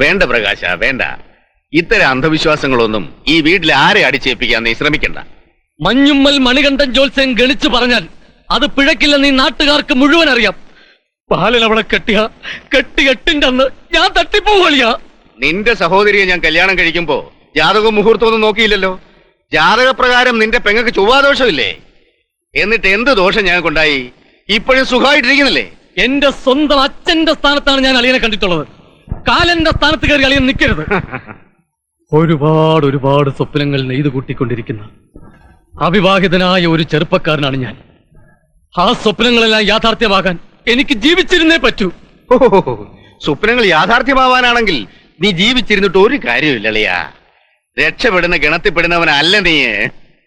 വേണ്ട പ്രകാശ, വേണ്ട. ഇത്തരം അന്ധവിശ്വാസങ്ങളൊന്നും ഈ വീട്ടിൽ ആരെ അടിച്ചേൽപ്പിക്കാൻ നീ ശ്രമിക്കണ്ട. മഞ്ഞുമ്മൽ മണികണ്ഠൻ ജോത്സ്യൻ ഗണിച്ചു പറഞ്ഞാൽ അത് പിഴക്കില്ലെന്ന് ഈ നാട്ടുകാർക്ക് മുഴുവൻ അറിയാം. ബാലൻ അവളെ കെട്ടിന്റെ അന്ന് ഞാൻ തട്ടിപ്പോളിയാ. നിന്റെ സഹോദരിയെ ഞാൻ കല്യാണം കഴിക്കുമ്പോ ജാതകവും മുഹൂർത്തം ഒന്നും നോക്കിയില്ലല്ലോ. ജാതകപ്രകാരം നിന്റെ പെങ്ങൾക്ക് ചൊവ്വാദോഷമില്ലേ? എന്നിട്ട് എന്ത് ദോഷം ഞങ്ങൾക്കുണ്ടായി? ഇപ്പോഴും സുഖമായിട്ടിരിക്കുന്നില്ലേ? എന്റെ സ്വന്തം അച്ഛന്റെ സ്ഥാനത്താണ് ഞാൻ അളിയനെ കണ്ടിട്ടുള്ളത്. കാലന്റെ സ്ഥാനത്ത് കയറി അളിയൻ നിൽക്കരുത്. ഒരുപാട് സ്വപ്നങ്ങൾ നെയ്തു കൂട്ടിക്കൊണ്ടിരിക്കുന്ന അവിവാഹിതനായ ഒരു ചെറുപ്പക്കാരനാണ് ഞാൻ. ആ സ്വപ്നങ്ങളെല്ലാം യാഥാർത്ഥ്യമാകാൻ എനിക്ക് ജീവിച്ചിരുന്നേ പറ്റൂ. സ്വപ്നങ്ങൾ യാഥാർത്ഥ്യമാവാനാണെങ്കിൽ നീ ജീവിച്ചിരുന്നിട്ട് ഒരു കാര്യമില്ലളിയാ. രക്ഷപ്പെടുന്ന ഗണത്തിൽപ്പെടുന്നവനല്ല നീ.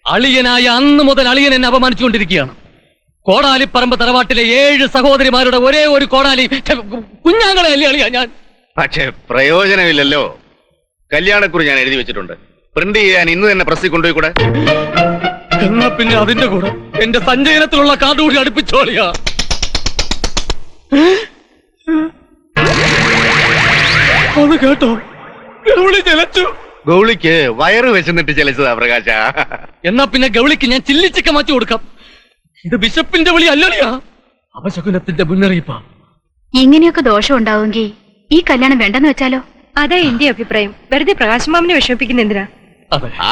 അളിയനായ അന്ന് മുതൽ അളിയൻ എന്നെ അപമാനിച്ചുകൊണ്ടിരിക്കുകയാണ്. കോടാലിപ്പറമ്പ് തറവാട്ടിലെ 7 സഹോദരിമാരുടെ ഒരേ ഒരു കോടാലി കുഞ്ഞാങ്ങളെ അല്ലേ അളിയാ ഞാൻ. പക്ഷെ പ്രയോജനമില്ലല്ലോ. കല്യാണക്കുറി ഞാൻ എഴുതി വെച്ചിട്ടുണ്ട്. പ്രിന്റ് ചെയ്യാൻ ഇന്ന് തന്നെ പ്രസ്സിൽ കൊണ്ടുപോയി കൂടെ. എന്നാ പിന്നെ അതിന്റെ കൂടെ എന്റെ സഞ്ചയനത്തിലുള്ള കാർഡ് കൂടി അടുപ്പിച്ചോളിയാ. അത് കേട്ടോ, ഗൗളി ചെലച്ചു. ഗൗളിക്ക് വയറ് വെച്ചെന്നിട്ട് ചെലച്ചതാ പ്രകാശ. എന്നാ പിന്നെ ഗൗളിക്ക് ഞാൻ ചില്ലിച്ചിക്ക മാറ്റി കൊടുക്കാം. ഇത് ബിഷപ്പിന്റെ വിളി അല്ലളിയാ, അപശകുനത്തിന്റെ മുന്നറിയിപ്പാ. ഇങ്ങനെയൊക്കെ ദോഷം ഉണ്ടാവുമെങ്കിൽ ഈ കല്യാണം വേണ്ടെന്ന് വെച്ചാലോ? അതാ എന്റെ അഭിപ്രായം. വെറുതെ പ്രകാശമാമനെ വിഷമിപ്പിക്കുന്ന എന്തിനാ?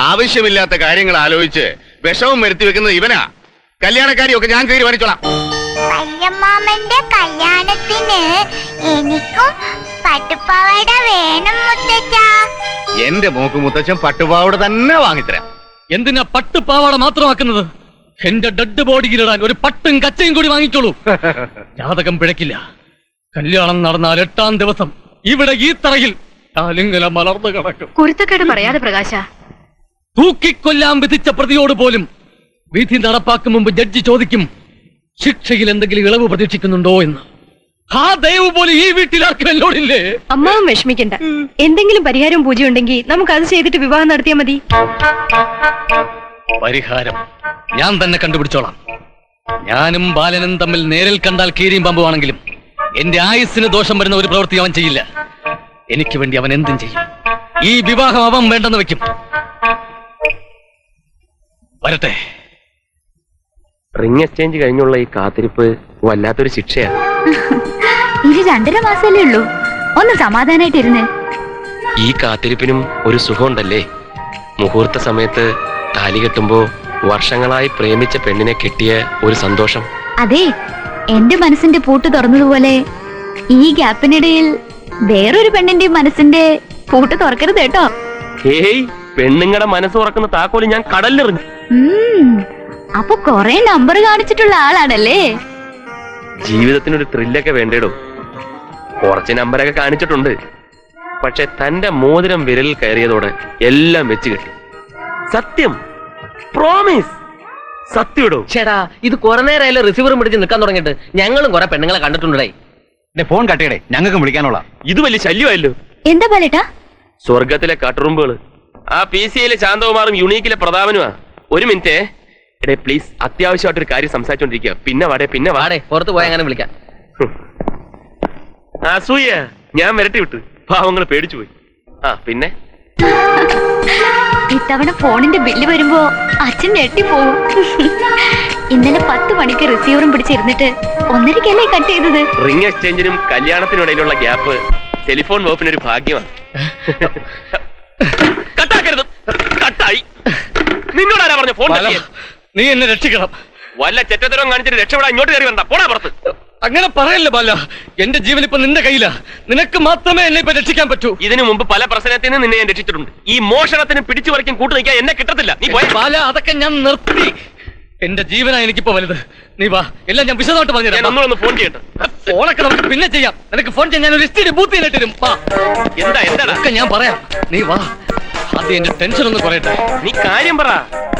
ആവശ്യമില്ലാത്ത കാര്യങ്ങൾ ആലോചിച്ച് വിഷമം വരുത്തി വെക്കുന്നത് ഇവനാ. കല്യാണക്കാരിയൊക്കെ ഞാൻ തീരുമാനിച്ചോളാം. വല്യമ്മാമന്റെ കല്യാണത്തിന് എനിക്കും പട്ടുപാവാട വേണം മുത്തച്ഛ. എന്റെ മോക്ക് മുത്തച്ഛൻ പട്ടുപാവാട തന്നെ വാങ്ങിത്തരാം. എന്തിനാ പട്ടുപാവാട മാത്രമാക്കുന്നത്? എന്റെ ഡെഡ് ബോഡിയിലിടാൻ ഒരു പട്ടും കച്ചയും കൂടി വാങ്ങിച്ചോളൂ. ജാതകം പിഴക്കില്ല. കല്യാണം നടന്നാൽ 8-ാം ദിവസം ഇവിടെ ഈ തറയിൽ കാലിങ്ങനെ മലർന്നു കിടക്കും. കുരുത്തക്കേട് പറയാതെ പ്രകാശ. തൂക്കിക്കൊല്ലാൻ വിധിച്ച പ്രതിയോട് പോലും വിധി നടപ്പാക്കും മുമ്പ് ജഡ്ജി ചോദിക്കും, ശിക്ഷയിൽ എന്തെങ്കിലും ഇളവ് പ്രതീക്ഷിക്കുന്നുണ്ടോ എന്ന്. ആ ദൈവം പോലെ ഈ വീട്ടിൽ ആർക്കും എന്നോടില്ലേ? അമ്മാവും വിഷമിക്കണ്ട. എന്തെങ്കിലും പരിഹാരവും പൂജയും ഉണ്ടെങ്കിൽ നമുക്ക് അത് ചെയ്തിട്ട് വിവാഹം നടത്തിയാൽ മതി. പരിഹാരം ഞാൻ തന്നെ കണ്ടുപിടിച്ചോളാം. ഞാനും ബാലനും തമ്മിൽ നേരിൽ കണ്ടാൽ കീരിയും പമ്പുവാണെങ്കിലും എന്റെ ആയുസ്സിന് ദോഷം വരുന്ന ഒരു പ്രവൃത്തി അവൻ ചെയ്യില്ല. എനിക്ക് വേണ്ടി അവൻ എന്തും ചെയ്യും. ഈ വിവാഹം അവൻ വേണ്ടെന്ന് വെക്കും. വരട്ടെ. റിംഗ് എക്സ്ചേഞ്ച് കഴിഞ്ഞുള്ള ഈ കാത്തിരിപ്പ് വല്ലാത്തൊരു ശിക്ഷയാണ്. ഇത് 2.5 മാസമല്ലേ ഉള്ളൂ. ഒന്ന് സമാധാനായിട്ടിരുന്നേ. ഈ കാത്തിരിപ്പിനും ഒരു സുഖമുണ്ടല്ലേ. മുഹൂർത്ത സമയത്ത് താലി കെട്ടുമ്പോ വർഷങ്ങളായി പ്രേമിച്ച പെണ്ണിനെ കിട്ടിയ ഒരു സന്തോഷം. അതെ, എന്റെ മനസ്സിന്റെ പൂട്ട് തുറന്നതുപോലെ ഈ ഗ്യാപ്പിനിടയിൽ വേറൊരു പെണ്ണിന്റെ മനസ്സിന്റെ പൂട്ട് തുറക്കരുത് കേട്ടോ. ഹേയ്, പെണ്ണുങ്ങളുടെ മനസ്സ് തുറക്കുന്ന താക്കോല് ഞാൻ കടലിലെറിഞ്ഞു. അപ്പൊ കൊറേ നമ്പർ കാണിച്ചിട്ടുള്ള ആളാണല്ലേ. ജീവിതത്തിനൊരു ത്രില്ലൊക്കെ വേണ്ടേടോ. കുറച്ച് നമ്പരൊക്കെ കാണിച്ചിട്ടുണ്ട്. പക്ഷെ തന്റെ മോതിരം വിരലിൽ കയറിയതോടെ എല്ലാം വെച്ച് കെട്ടി. സത്യം, പ്രോമിസ്, സത്യടോ. ചേടാ, ഇത് കുറെ നേരമായാലും റിസീവറും പിടിച്ച് നിൽക്കാൻ തുടങ്ങിയിട്ട്. ഞങ്ങളും കുറെ പെണ്ണുങ്ങളെ കണ്ടിട്ടുണ്ടേ. ഫോൺ കട്ടിയടേ, ഞങ്ങൾക്ക് വിളിക്കാനുള്ള. ഇത് വലിയ ശല്യമായല്ലോ. എന്താ ബാലേട്ടാ? സ്വർഗത്തിലെ കട്ടുറുമ്പുകള് ആ PCയിലെ ശാന്തകുമാറും യുണീക്കിലെ പ്രതാപനുമാ. ഒരു മിനിറ്റേ എടേ, പ്ലീസ്, അത്യാവശ്യമായിട്ടൊരു കാര്യം സംസാരിച്ചോണ്ടിരിക്കുക. പിന്നെ വാടേ പുറത്ത് പോയാൽ അങ്ങനെ വിളിക്കാം. അസൂയ ഞാൻ വിരട്ടി വിട്ടു. പാവങ്ങൾ പേടിച്ചു പോയി. പിന്നെ ഇത്തവണ ഫോണിന്റെ ബില്ല് വരുമ്പോ അച്ഛൻ ഞെട്ടിപ്പോവും. ഇന്നലെ 10 മണിക്ക് റിസീവറും പിടിച്ചിരുന്നിട്ട് 1:30 കട്ട് ചെയ്തത്. റിംഗ് എക്സ്ചേഞ്ചിനും കല്യാണത്തിനും ഇടയിലുള്ള ഗ്യാപ്പ് ടെലിഫോൺ വകുപ്പിനൊരു ഭാഗ്യമാണ്. കട്ടാക്കരുത്. കട്ടായി. നിന്നോടാരാ പറഞ്ഞ ഫോൺ? നീ എന്നെ രക്ഷിക്കണം. വല്ല ചെറ്റത്തരവും കാണിച്ചിട്ട് രക്ഷപ്പെടാൻ ഇങ്ങോട്ട് കയറി വരണ്ട. പോടാ പുറത്ത്. അങ്ങനെ പറയല്ലേ ബാല. എന്റെ ജീവൻ ഇപ്പൊ നിന്റെ കയ്യിലാ. നിനക്ക് മാത്രമേ എന്നെ ഇപ്പൊ രക്ഷിക്കാൻ പറ്റൂ. ഇതിനു മുമ്പ് പല പ്രശ്നത്തിൽ നിന്ന് നിന്നെ ഞാൻ രക്ഷിച്ചിട്ടുണ്ട്. ഈ മോഷണത്തിന് പിടിച്ചു പറിക്കും കൂട്ടു നിൽക്കാൻ എന്നെ കിട്ടത്തില്ല. നീ പോയ ബാല, അതൊക്കെ ഞാൻ നിർത്തി. എന്റെ ജീവനാ എനിക്കിപ്പോ വലുത്. നീ വാ, എല്ലാം ഞാൻ വിശദമായിട്ട് ഞാൻ പറഞ്ഞുതരാം. ഒന്നുകൂടെ ഫോൺ ചെയ്യട്ടെ. ഫോണൊക്കെ നമുക്ക് പിന്നെ ചെയ്യാം. നിനക്ക് ഫോൺ ചെയ്യാൻ ഞാൻ ഒരു STD ബൂത്ത് ചെയ്തിട്ടും. എന്താ ഒക്കെ ഞാൻ പറയാം. നീ വാ, ആദ്യം എന്റെ ടെൻഷൻ ഒന്ന് കുറയട്ടെ. നീ കാര്യം പറ.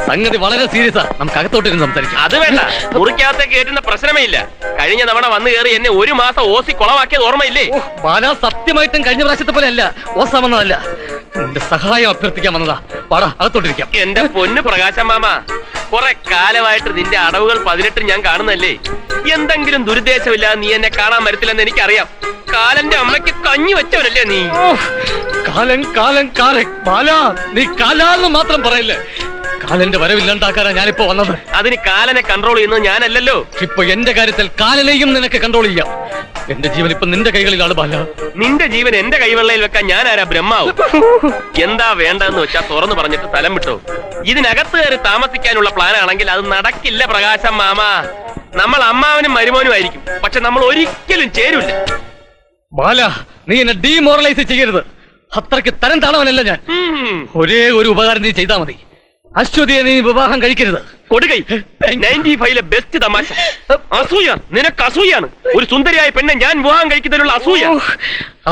സംഗതി വളരെ സീരിയസാ. നമുക്ക് അകത്തോട്ടിരുന്ന് സംസാരിക്കാം. അത് വേണ്ട. മുറിക്കകത്തേക്ക് കേട്ടുന്ന പ്രശ്നമേ ഇല്ല. കഴിഞ്ഞ തവണ വന്നു കയറി എന്നെ 1 മാസം ഓസി കൊളവാക്കിയത് ഓർമ്മയില്ലേ? ബാല, സത്യമായിട്ടും കഴിഞ്ഞ പ്രാവശ്യത്തെ പോലെ അല്ല. ഓസം വന്നതല്ല. നിന്റെ സഹായം അഭ്യർത്ഥിക്കാൻ വന്നതാ. പാടാ, അകത്തോട്ടിരിക്കാം. എന്റെ പൊന്നു പ്രകാശം മാമ, കുറെ കാലമായിട്ട് നിന്റെ അടവുകൾ 18 ഞാൻ കാണുന്നല്ലേ. എന്തെങ്കിലും ദുരുദ്ദേശമില്ലാതെ നീ എന്നെ കാണാൻ വരത്തില്ലെന്ന് എനിക്കറിയാം. കാലന്റെ അമ്മയ്ക്ക് കഞ്ഞി വെച്ചവരല്ലേ നീ. കാലൻ കാലൻ കാലൻ ബാല, നീ കാലാന്ന് മാത്രം പറയല്ലേ. കാലന്റെ വരവില്ലാണ്ടാക്കാനാ ഞാനിപ്പോ വന്നത്. അതിന് കാലനെ കൺട്രോൾ ചെയ്യുന്നത് ഞാനല്ലല്ലോ. ഇപ്പൊ എന്റെ കാര്യത്തിൽ കാലനെയും നിനക്ക് കൺട്രോൾ ചെയ്യാം. എന്റെ ജീവൻ ഇപ്പൊ നിന്റെ കൈകളിലാണ് ബാല. നിന്റെ ജീവൻ എന്റെ കൈവെള്ളയിൽ വെക്കാൻ ഞാൻ ആരാ ബ്രഹ്മാവും? എന്താ വേണ്ടെന്ന് വെച്ചാ തുറന്നു പറഞ്ഞിട്ട് സ്ഥലം വിട്ടോ. ഇതിനകത്ത് കയറി താമസിക്കാനുള്ള പ്ലാൻ ആണെങ്കിൽ അത് നടക്കില്ല പ്രകാശം മാമ. നമ്മൾ അമ്മാവനും മരുമോനും ആയിരിക്കും, പക്ഷെ നമ്മൾ ഒരിക്കലും ചേരൂല. ബാല, നീ എന്നെ ഡീമോറലൈസ് ചെയ്യരുത്. അത്രയ്ക്ക് തരം താണവനല്ല ഞാൻ. ഒരേ ഒരു ഉപകാരം നീ ചെയ്താൽ മതി. അശ്വതിയെ നീ വിവാഹം കഴിക്കരുത്. കൊടുകൈ 95-ലെ ബെസ്റ്റ് തമാശ. അസൂയ, നിനക്ക് അസൂയാണ്. ഒരു സുന്ദരിയായ പെണ്ണെ ഞാൻ വിവാഹം കഴിക്കുന്നതിനുള്ള അസൂയ.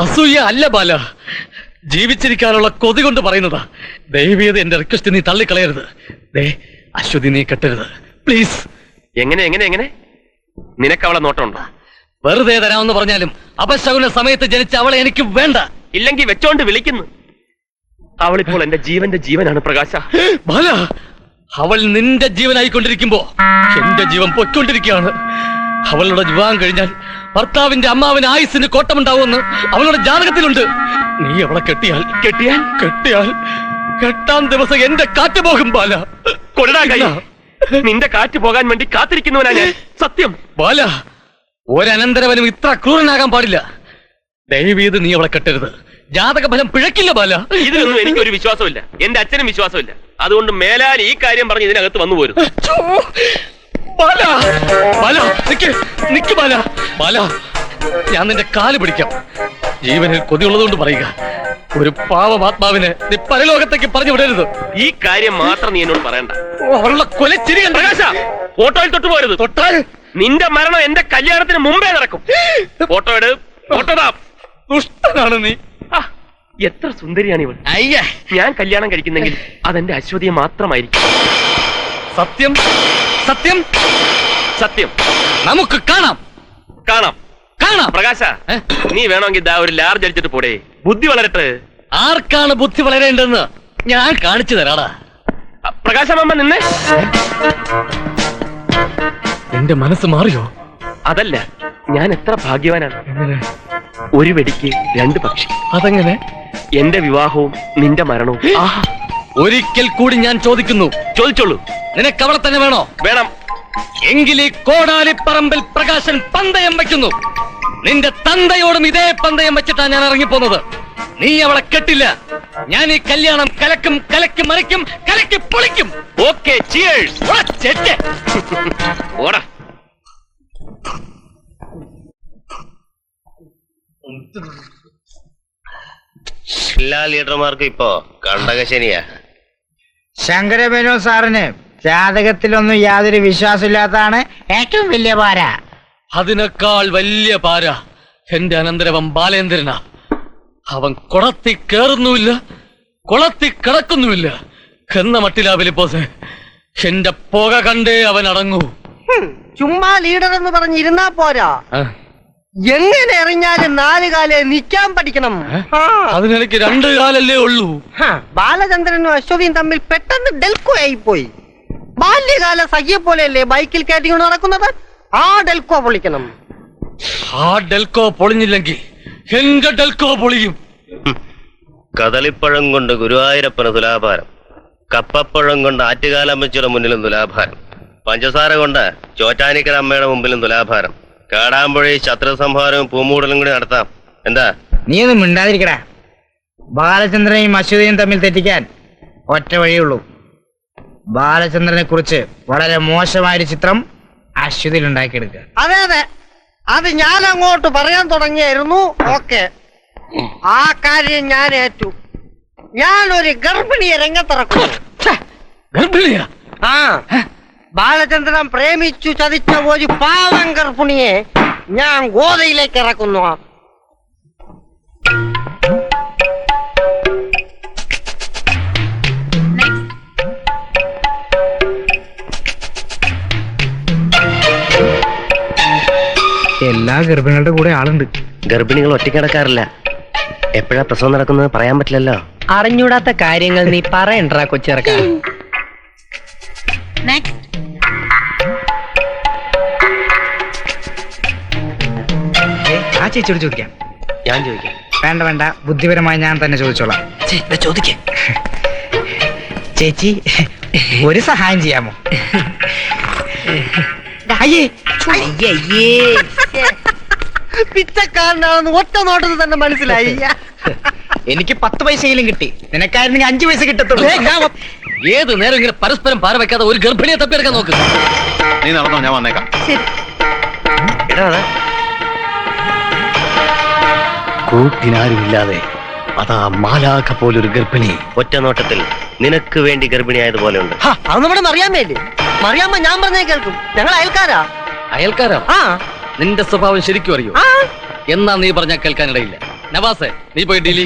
അസൂയ അല്ല ബാല, ജീവിച്ചിരിക്കാനുള്ള കൊതി കൊണ്ട് പറയുന്നതാ. ദയവേത് എന്റെ റിക്വസ്റ്റ് നീ തള്ളിക്കളയരുത്. അശ്വതി നീ കെട്ടരുത് പ്ലീസ്. എങ്ങനെ എങ്ങനെ എങ്ങനെ നിനക്ക് അവളെ നോട്ടമുണ്ടോ? വെറുതെ തരാമെന്ന് പറഞ്ഞാലും അപശകുന സമയത്ത് ജനിച്ച അവളെ എനിക്ക് വേണ്ട. ഇല്ലെങ്കിൽ വെച്ചോണ്ട് വിളിക്കുന്നു. അവളിപ്പോൾ എന്റെ ജീവന്റെ ജീവനാണ് പ്രകാശ. ബാല, അവൾ നിന്റെ ജീവനായിക്കൊണ്ടിരിക്കുമ്പോ എന്റെ ജീവൻ പൊയ്ക്കൊണ്ടിരിക്കുകയാണ്. അവളുടെ വിവാഹം കഴിഞ്ഞാൽ ഭർത്താവിന്റെ അമ്മാവിന് ആയുസിന് കോട്ടമുണ്ടാവുമെന്ന് അവളുടെ ജാതകത്തിലുണ്ട്. നീ അവളെ കെട്ടിയാൽ കെട്ടിയാൽ കെട്ടിയാൽ കെട്ടാൻ ദിവസം എന്റെ കാറ്റ് പോകും ബാല. കൊണ്ടാ കൈ. നിന്റെ കാറ്റ് പോകാൻ വേണ്ടി കാത്തിരിക്കുന്നവനാ ഞാൻ. സത്യം ബാല, ഒരനന്തരവനും ഇത്ര ക്രൂരനാകാൻ പാടില്ല. ദയവീത് നീ അവളെ കെട്ടരുത്. ജാതക ഫലം പിഴക്കില്ല ബാല. ഇതിലൊന്നും എനിക്കൊരു വിശ്വാസമില്ല, എന്റെ അച്ഛനും വിശ്വാസമില്ല. അതുകൊണ്ട് മേലാൽ ഈ കാര്യം പറഞ്ഞ് ഇതിനകത്ത് വന്നു പോരും. ബാല, ബാല, നിക്ക് നിക്ക് ബാല. ബാല, ഞാൻ നിന്റെ കാല് പിടിക്കാം. ജീവനിൽ കൊതിയുള്ളതുകൊണ്ട് പറയുക. ഒരു പാവമാത്മാവിനെ നീ പരലോകത്തേക്ക് പറഞ്ഞു വിടരുത്. ഈ കാര്യം മാത്രം നീ എന്നോട് പറയണ്ട. അവളുടെ കൊലച്ചിരി പ്രകാശ, ഫോട്ടോയിൽ തൊട്ടു പോരുത്. തൊട്ടാൽ നിന്റെ മരണം എന്റെ കല്യാണത്തിന് മുമ്പേ നടക്കും. ഫോട്ടോ എടു, ഫോട്ടോടാ. ദുഷ്ടനാണ് നീ. എത്ര സുന്ദരിയാണ് ഇവൾ. അയ്യ, ഞാൻ കല്യാണം കഴിക്കുന്നെങ്കിൽ അതെന്റെ അശ്വതിയെ മാത്രമായിരിക്കും. സത്യം സത്യം സത്യം. നമുക്ക് കാണാം കാണാം കാണാം. പ്രകാശ, നീ വേണമെങ്കിൽ ഇതാ ഒരു ലാർജ് അടിച്ചിട്ട് പോടേ. ബുദ്ധി വളരട്ടെ. ആർക്കാണ് ബുദ്ധി വളരേണ്ടെന്ന് ഞാൻ കാണിച്ചു തരാടാ. പ്രകാശമാമ നിന്നെ. എന്റെ മനസ്സ് മാറിയോ? അതല്ല, ഞാൻ എത്ര ഭാഗ്യവാനാണ്. എങ്ങനെ? ഒരു വെടിക്ക് 2 പക്ഷി. അതെങ്ങനെ? എന്റെ വിവാഹവും നിന്റെ മരണവും. ഒരിക്കൽ കൂടി ഞാൻ ചോദിക്കുന്നു, ചോദിച്ചോളൂ. നിനക്ക് അവളെ തന്നെ വേണോ? വേണം. എങ്കിൽ ഈ കോടാലിപ്പറമ്പിൽ പ്രകാശൻ പന്തയം വയ്ക്കുന്നു. നിന്റെ തന്തയോടും ഇതേ പന്തയം വെച്ചിട്ടാ ഞാൻ ഇറങ്ങിപ്പോന്നത്. നീ അവളെ കെട്ടില്ല. ഞാൻ ഈ കല്യാണം കലക്കും, കലക്കി മറിക്കും, കലക്കി പൊളിക്കും. Okay, cheers. ഓടാ. എല്ലാ ലീഡർമാർക്കും ഇപ്പോ കണ്ടകശനിയാ. ശങ്കരബേനോ സാറിന് ജാതകത്തിലൊന്നും യാതൊരു വിശ്വാസമില്ലാത്തതാണ് ഏറ്റവും വലിയ പാര. അതിനേക്കാൾ വലിയ പാര എന്റെ അനന്തരവൻ ബാലേന്ദ്രനാ. അവൻ കുളത്തി കേറുന്നുമില്ല, കുളത്തി കിടക്കുന്നുമില്ല എന്ന മട്ടിലാവിലെ പോസെ. എന്റെ പുക കണ്ടേ അവൻ അടങ്ങൂ. ചുമ്മാ ലീഡർ എന്ന് പറഞ്ഞിരുന്നാ പോരാ, എങ്ങനെ എറിഞ്ഞാലും 4 കാലേ നിൽക്കാൻ പഠിക്കണം. അതിനെനിക്ക് 2 കാലല്ലേ ഉള്ളൂ. ബാലചന്ദ്രനും അശ്വതിയും തമ്മിൽ പെട്ടെന്ന് ഡെൽക്കോ ആയിപ്പോയി. ബാല്യകാല സഖിയെ പോലെയല്ലേ ബൈക്കിൽ കയറ്റിക്കൊണ്ട് നടക്കുന്നത്. ആ ഡെൽക്കോ പൊളിക്കണം. ആ ഡെൽക്കോ പൊളിഞ്ഞില്ലെങ്കിൽ എന്റെ ഡെൽക്കോ പൊളിയും. കദളിപ്പഴം കൊണ്ട് ഗുരുവായൂരപ്പന് തുലാഭാരം, കപ്പപ്പഴം കൊണ്ട് ആറ്റുകാലമ്മച്ചിയുടെ മുന്നിലും തുലാഭാരം, പഞ്ചസാര കൊണ്ട് ചോറ്റാനിക്കര അമ്മയുടെ മുമ്പിലും തുലാഭാരം, കാടാമ്പുഴ ശത്രു സംഹാരവും പൂമൂടലും കൂടി നടത്താം. എന്താ? നീ ഒന്നും മിണ്ടാതിരിക്കടാ. ബാലചന്ദ്രനെയും അശ്വതിയും തമ്മിൽ തെറ്റിക്കാൻ ഒറ്റ വഴിയുള്ളൂ. ബാലചന്ദ്രനെ കുറിച്ച് വളരെ മോശമായൊരു ചിത്രം അശ്വതിയിൽ ഉണ്ടാക്കിയെടുക്കുക. അതെ അതെ, അത് ഞാൻ അങ്ങോട്ട് പറയാൻ തുടങ്ങിയായിരുന്നു. ഓക്കെ, ആ കാര്യം ഞാൻ ഏറ്റു. ഞാനൊരു ഗർഭിണിയെ രംഗത്തിറക്കുന്നു. ഗർഭിണിയാ? ആ, ബാലചന്ദ്രൻ പ്രേമിച്ചു ചതിച്ച ഒരു പാവം ഗർഭിണിയെ ഞാൻ ഗോതയിലേക്ക് ഇറക്കുന്നു. എല്ലാ ഗർഭിണികളുടെ കൂടെ ആളുണ്ട്. ഗർഭിണികൾ ഒറ്റയ്ക്ക് കിടക്കാറില്ല. എപ്പോഴാ പ്രസവം നടക്കുന്നത് പറയാൻ പറ്റില്ലല്ലോ. അറിഞ്ഞൂടാത്ത കാര്യങ്ങൾ നീ പറയണ്ടാ കൊച്ചിറക്ക. നെക്സ്റ്റ്. ആ ചേച്ചിയോട് ചോദിക്കാം. ഞാൻ ചോദിക്കാം. വേണ്ട വേണ്ട, ബുദ്ധിപരമായി ഞാൻ തന്നെ ചോദിച്ചോളാം. ചോദിക്കേ. ചേച്ചി ഒരു സഹായം ചെയ്യാമോ? അയ്യേ പിച്ചക്കാരനാണെന്ന് ഒറ്റ നോട്ടത്തിൽ തന്നെ മനസ്സിലായി. എനിക്ക് 10 പൈസയിലും കിട്ടി, നിനക്കായിരുന്നെങ്കിൽ 5 പൈസ കിട്ടത്തുള്ളൂ. ഏത് നേരം ഇങ്ങനെ പരസ്പരം പാര വെക്കാതെ ഒരു ഗർഭിണിയെ തപ്പിയെടുക്കാൻ നോക്ക്. നീ നടന്നോ, ഞാൻ വന്നേക്കാം. കൂട്ടിനാരുമില്ലാതെ അതാ മാലാഖ പോലൊരു ഗർഭിണി. ഒറ്റ നോട്ടത്തിൽ നിനക്ക് വേണ്ടി ഗർഭിണിയായതുപോലെ ഉണ്ട്. അത് നമ്മുടെ മറിയാമ്മയല്ലേ? മറിയാമ്മ ഞാൻ പറഞ്ഞേ കേൾക്കും. ഞങ്ങൾ അയൽക്കാരാ. അയൽക്കാരാ? ആ നിന്റെ സ്വഭാവം ശരിക്കും അറിയോ? ആ എന്നാ നീ പറഞ്ഞാൽ കേൾക്കാനിടയില്ല. നവാസെ, നീ പോയി ഡീലി.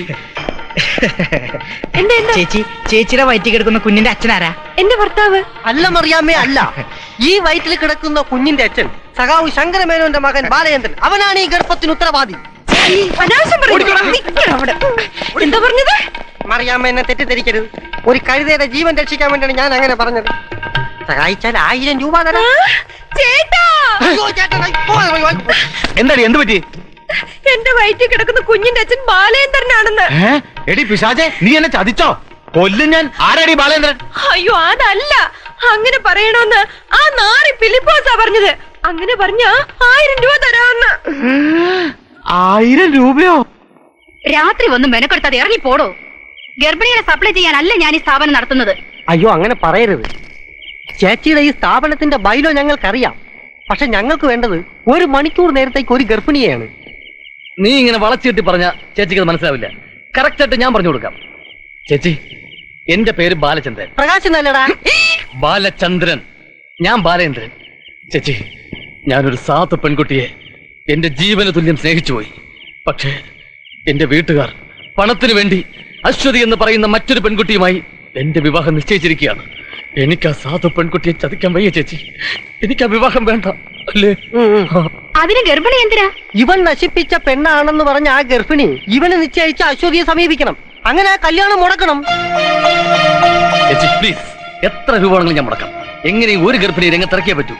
എന്താ എന്താ? ചേച്ചി, ചേച്ചിയുടെ വയറ്റിൽ കിടക്കുന്ന കുഞ്ഞിന്റെ അച്ഛനാരാ? എന്റെ ഭർത്താവ്. അല്ല മറിയാമ്മേ, അല്ല. ഈ വയറ്റിൽ കിടക്കുന്ന കുഞ്ഞിന്റെ അച്ഛൻ സഖാവ് ശങ്കരമേനോന്റെ മകൻ ബാലചന്ദ്രൻ. അവനാണ് ഈ ഗർഭത്തിന് ഉത്തരവാദി. അനാവശ്യം പറയുന്നു. നിക്കടാ അവിടെ. എന്താ പറഞ്ഞത്? മറിയാമ്മ എന്നെ തെറ്റിദ്ധരിക്കരുത്. ഒരു കഴുതയുടെ ജീവൻ രക്ഷിക്കാൻ വേണ്ടിയാണ് ഞാൻ അങ്ങനെ പറഞ്ഞത്. സഹായിച്ചാൽ 1000 രൂപ തരാം. ചേട്ടാ, അയ്യോ, ചേട്ടാ, എന്താടി, എന്ത് പറ്റി? എന്റെ വയറ്റിൽ കിടക്കുന്ന കുഞ്ഞിന്റെ അച്ഛൻ ബാലേന്ദ്രനാണെന്ന്. എടി പിശാചേ, നീ എന്നെ ചതിച്ചോ? കൊല്ലും ഞാൻ. ആരാടി ബാലേന്ദ്രൻ? അയ്യോ, അതല്ല. അങ്ങനെ പറയണോന്ന് ആ നാറി ഫിലിപ്പോസാ പറഞ്ഞത്. അങ്ങനെ പറഞ്ഞ 1000 രൂപ തരാമെന്ന്. 1000 രൂപയോ? രാത്രി വന്ന് മെനക്കെടുത്താതെ ഇറങ്ങി പോടോ. ഗർഭിണികളെ സപ്ലൈ ചെയ്യാനല്ല ഞാൻ ഈ സ്ഥാപനം നടത്തുന്നത്. അയ്യോ, അങ്ങനെ പറയരുത്. ചേച്ചിയുടെ ഈ സ്ഥാപനത്തിന്റെ ബൈലോ ഞങ്ങൾക്കറിയാം. പക്ഷെ ഞങ്ങൾക്ക് വേണ്ടത് 1 മണിക്കൂർ നേരത്തേക്ക് ഒരു ഗർഭിണിയെയാണ്. നീ ഇങ്ങനെ വളച്ചിട്ട് പറഞ്ഞ ചേച്ചിക്ക് അത് മനസ്സിലാവില്ല. കറക്റ്റ് ആയിട്ട് ഞാൻ പറഞ്ഞു കൊടുക്കാം. ചേച്ചി, എന്റെ പേര് ബാലചന്ദ്രൻ. പ്രകാശ് നല്ലടാ. ബാലചന്ദ്രൻ, ഞാൻ ബാലേന്ദ്രൻ. ചേച്ചി, ഞാനൊരു സാധു പെൺകുട്ടിയെ എന്റെ ജീവന തുല്യം സ്നേഹിച്ചു പോയി. പക്ഷേ എന്റെ വീട്ടുകാർ പണത്തിനു വേണ്ടി അശ്വതി എന്ന് പറയുന്ന മറ്റൊരു പെൺകുട്ടിയുമായി എന്റെ വിവാഹം നിശ്ചയിച്ചിരിക്കുകയാണ്. എനിക്ക് ആ സാധു പെൺകുട്ടിയെ ചതിക്കാൻ വയ്യ ചേച്ചി. എനിക്ക് ആ വിവാഹം വേണ്ട, അല്ലേ? അതിന് ഗർഭിണി എന്തിനാ? ഇവൻ നശിപ്പിച്ച പെണ്ണാണെന്ന് പറഞ്ഞ ആ ഗർഭിണി ഇവനെ നിശ്ചയിച്ച അശ്വതിയെ സമീപിക്കണം. അങ്ങനെ ആ കല്യാണം മുടക്കണം. ചേച്ചി പ്ലീസ്, എത്ര രൂപ ആണെങ്കിലും ഞാൻ മുടക്കാം. എങ്ങനെയും ഒരു ഗർഭിണിയെ രംഗത്തിറക്കിയേ പറ്റൂ.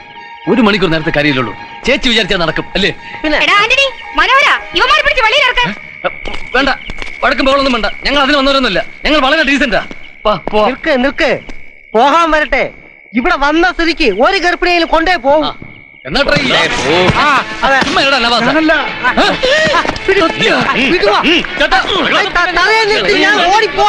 1 മണിക്കൂർ നേരത്തെ കാര്യമില്ലുള്ളൂ. ചേച്ചി വിചാരിച്ചാൽ നടക്കും, അല്ലേ? പിന്നെ എടാ ആന്റണി, മനോഹര, ഇവന്മാരെ പിടിച്ച് വെളിയിലിറക്കാൻ. വേണ്ട, വടക്കും ബഹളൊന്നും വേണ്ട. ഞങ്ങൾ അതിന് വന്നവരൊന്നുമില്ല. ഞങ്ങൾ വളരെ ഡീസന്റാ. നിൽക്ക് നിൽക്ക്, പോകാൻ വരട്ടെ. ഇവിടെ വന്ന സ്ഥിതിക്ക് ഒരു ഗർഭിണിയിൽ കൊണ്ടേ പോകും. എന്നാ ട്രൈ ചെയ്യാം. ആ, അതെ. ചുമ്മാ ഇടാ നവാസ. വിടുവാ. ചേട്ടാ, തലയിൽ നിർത്തി ഞാൻ ഓടിപ്പോ.